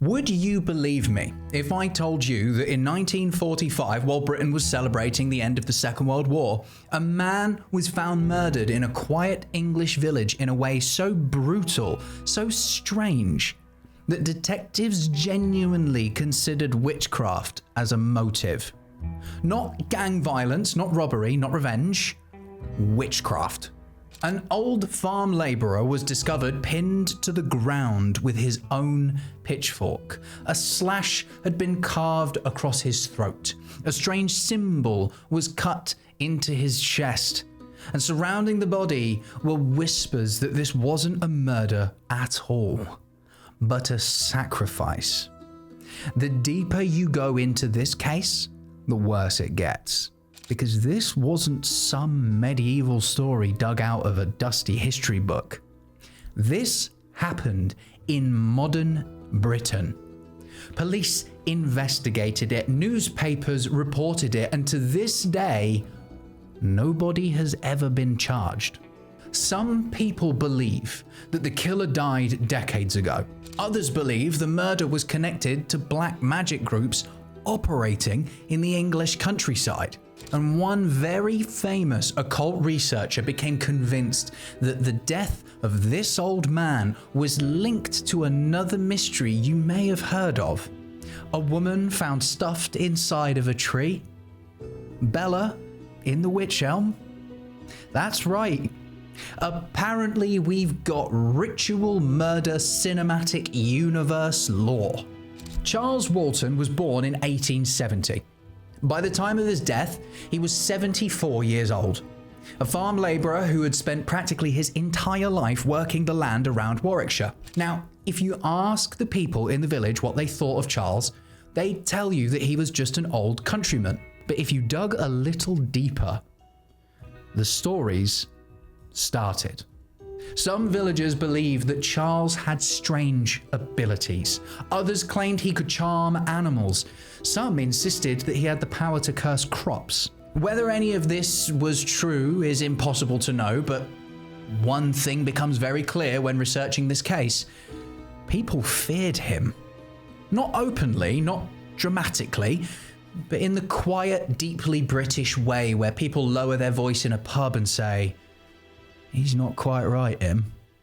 Would you believe me if I told you that in 1945, while Britain was celebrating the end of the Second World War, a man was found murdered in a quiet English village in a way so brutal, so strange, that detectives genuinely considered witchcraft as a motive? Not gang violence, not robbery, not revenge. Witchcraft. An old farm labourer was discovered pinned to the ground with his own pitchfork. A slash had been carved across his throat. A strange symbol was cut into his chest. And surrounding the body were whispers that this wasn't a murder at all, but a sacrifice. The deeper you go into this case, the worse it gets. Because this wasn't some medieval story dug out of a dusty history book. This happened in modern Britain. Police investigated it, newspapers reported it, and to this day, nobody has ever been charged. Some people believe that the killer died decades ago. Others believe the murder was connected to black magic groups operating in the English countryside. And one very famous occult researcher became convinced that the death of this old man was linked to another mystery you may have heard of. A woman found stuffed inside of a tree? Bella in the witch elm? That's right. Apparently we've got ritual murder cinematic universe lore. Charles Walton was born in 1870. By the time of his death, he was 74 years old. A farm labourer who had spent practically his entire life working the land around Warwickshire. Now, if you ask the people in the village what they thought of Charles, they'd tell you that he was just an old countryman. But if you dug a little deeper, the stories started. Some villagers believed that Charles had strange abilities. Others claimed he could charm animals. Some insisted that he had the power to curse crops. Whether any of this was true is impossible to know, but one thing becomes very clear when researching this case. People feared him. Not openly, not dramatically, but in the quiet, deeply British way where people lower their voice in a pub and say, "He's not quite right, him."